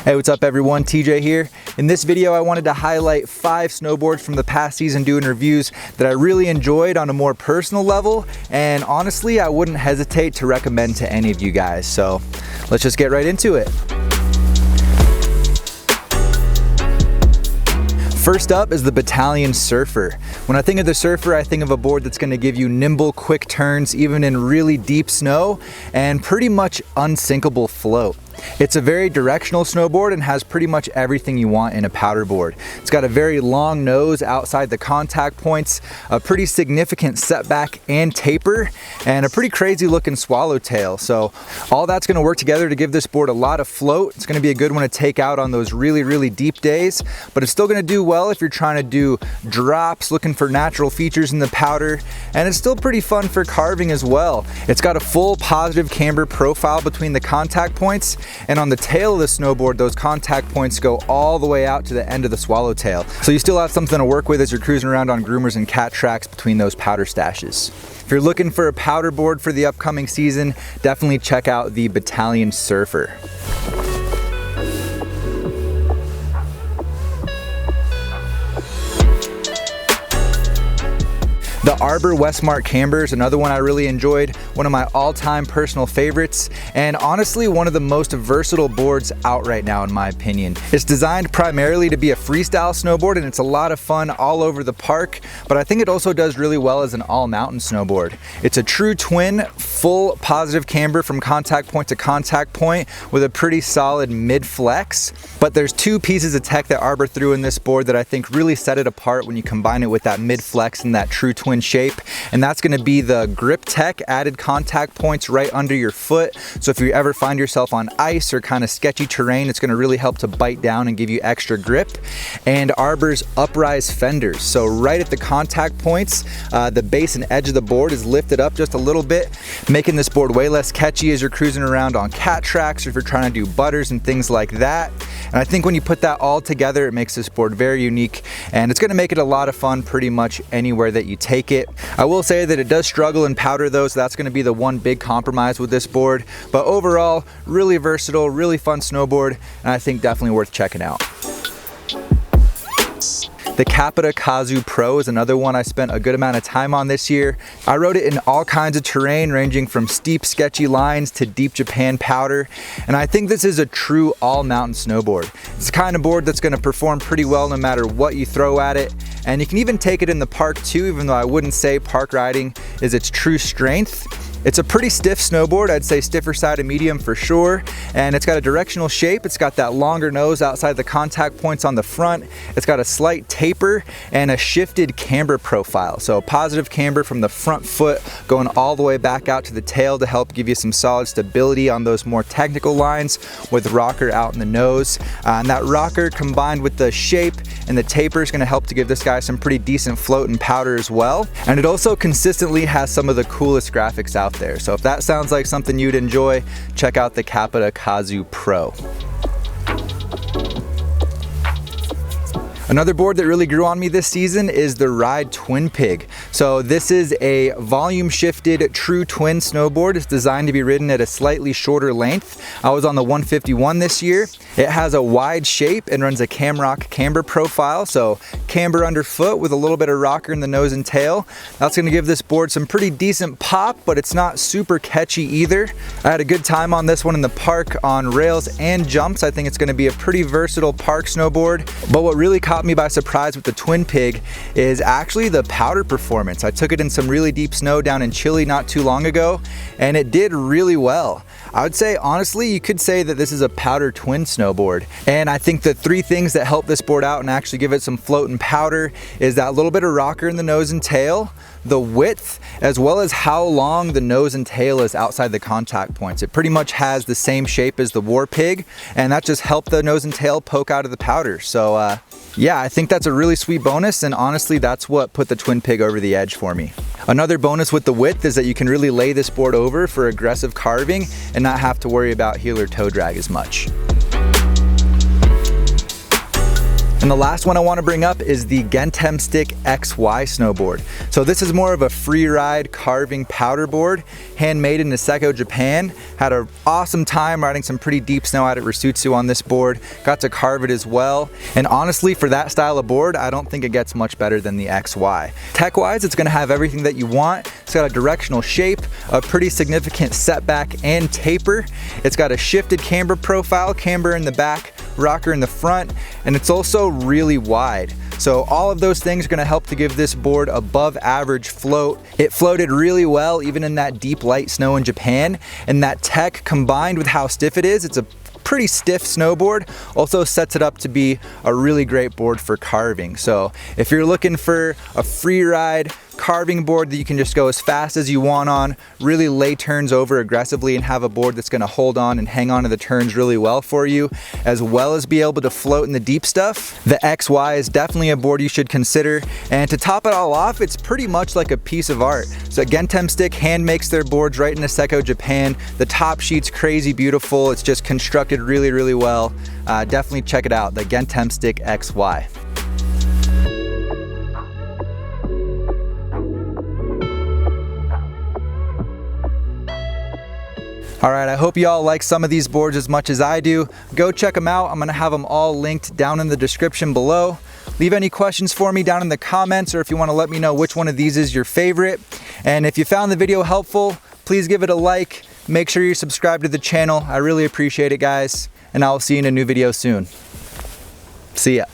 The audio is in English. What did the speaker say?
Hey, what's up everyone, TJ here. In this video I wanted to highlight 5 snowboards from the past season doing reviews that I really enjoyed on a more personal level, and honestly I wouldn't hesitate to recommend to any of you guys. So let's just get right into it. First up is the BATALEON Surfer. When I think of the Surfer, I think of a board that's going to give you nimble, quick turns even in really deep snow and pretty much unsinkable float. It's a very directional snowboard and has pretty much everything you want in a powder board. It's got a very long nose outside the contact points, a pretty significant setback and taper, and a pretty crazy looking swallowtail. So all that's going to work together to give this board a lot of float. It's going to be a good one to take out on those really deep days, but it's still going to do well if you're trying to do drops, looking for natural features in the powder, and it's still pretty fun for carving as well. It's got a full positive camber profile between the contact points, and on the tail of the snowboard, those contact points go all the way out to the end of the swallowtail. So you still have something to work with as you're cruising around on groomers and cat tracks between those powder stashes. If you're looking for a powder board for the upcoming season, definitely check out the BATALEON Surfer. The ARBOR WESTMARK Camber is another one I really enjoyed, one of my all-time personal favorites, and honestly one of the most versatile boards out right now in my opinion. It's designed primarily to be a freestyle snowboard and it's a lot of fun all over the park, but I think it also does really well as an all-mountain snowboard. It's a true twin, full positive camber from contact point to contact point with a pretty solid mid-flex, but there's 2 pieces of tech that ARBOR threw in this board that I think really set it apart when you combine it with that mid-flex and that true twin shape, and that's going to be the grip tech, added contact points right under your foot. So if you ever find yourself on ice or kind of sketchy terrain, it's going to really help to bite down and give you extra grip. And ARBOR's uprise fenders, so right at the contact points, the base and edge of the board is lifted up just a little bit, making this board way less catchy as you're cruising around on cat tracks or if you're trying to do butters and things like that. And I think when you put that all together, it makes this board very unique, and it's going to make it a lot of fun pretty much anywhere that you take it. I will say that it does struggle in powder though, so that's going to be the one big compromise with this board, but overall really versatile, really fun snowboard, and I think definitely worth checking out. The CAPITA KAZU Pro is another one I spent a good amount of time on this year. I rode it in all kinds of terrain, ranging from steep, sketchy lines to deep Japan powder, and I think this is a true all-mountain snowboard. It's the kind of board that's going to perform pretty well no matter what you throw at it, and you can even take it in the park too, even though I wouldn't say park riding is its true strength. It's a pretty stiff snowboard, I'd say stiffer side of medium for sure, and it's got a directional shape. It's got that longer nose outside the contact points on the front. It's got a slight taper and a shifted camber profile. So a positive camber from the front foot going all the way back out to the tail to help give you some solid stability on those more technical lines with rocker out in the nose. And that rocker combined with the shape and the taper is going to help to give this guy some pretty decent float and powder as well. And it also consistently has some of the coolest graphics out there. So if that sounds like something you'd enjoy, check out the CAPITA KAZU Pro. Another board that really grew on me this season is the Ride TWINPIG. So this is a volume shifted true twin snowboard. It's designed to be ridden at a slightly shorter length. I was on the 151 this year. It has a wide shape and runs a camrock camber profile. So camber underfoot with a little bit of rocker in the nose and tail. That's going to give this board some pretty decent pop, but it's not super catchy either. I had a good time on this one in the park on rails and jumps. I think it's going to be a pretty versatile park snowboard. But what really caught me by surprise with the TWINPIG is actually the powder performance. I took it in some really deep snow down in Chile not too long ago, and it did really well. I would say, honestly, you could say that this is a powder twin snowboard. And I think the 3 things that help this board out and actually give it some float and powder is that little bit of rocker in the nose and tail, the width, as well as how long the nose and tail is outside the contact points. It pretty much has the same shape as the War Pig, and that just helped the nose and tail poke out of the powder. So yeah, I think that's a really sweet bonus, and honestly that's what put the TWINPIG over the edge for me. Another bonus with the width is that you can really lay this board over for aggressive carving and not have to worry about heel or toe drag as much. And the last one I want to bring up is the GENTEMSTICK XY snowboard. So this is more of a free ride carving powder board, handmade in Niseko, Japan. Had an awesome time riding some pretty deep snow out at Rusutsu on this board. Got to carve it as well. And honestly, for that style of board, I don't think it gets much better than the XY. Tech-wise, it's going to have everything that you want. It's got a directional shape, a pretty significant setback and taper. It's got a shifted camber profile, camber in the back, rocker in the front, and it's also really wide. So all of those things are going to help to give this board above average float. It floated really well even in that deep light snow in Japan, and that tech combined with how stiff it is, it's a pretty stiff snowboard, also sets it up to be a really great board for carving. So if you're looking for a free ride carving board that you can just go as fast as you want on, really lay turns over aggressively and have a board that's going to hold on and hang on to the turns really well for you, as well as be able to float in the deep stuff, the XY is definitely a board you should consider. And to top it all off, it's pretty much like a piece of art. So GENTEMSTICK hand makes their boards right in Niseko, Japan. The top sheet's crazy beautiful. It's just constructed really, really well. Definitely check it out, the GENTEMSTICK XY. All right, I hope y'all like some of these boards as much as I do. Go check them out. I'm gonna have them all linked down in the description below. Leave any questions for me down in the comments, or if you wanna let me know which one of these is your favorite. And if you found the video helpful, please give it a like. Make sure you're subscribed to the channel. I really appreciate it, guys. And I'll see you in a new video soon. See ya.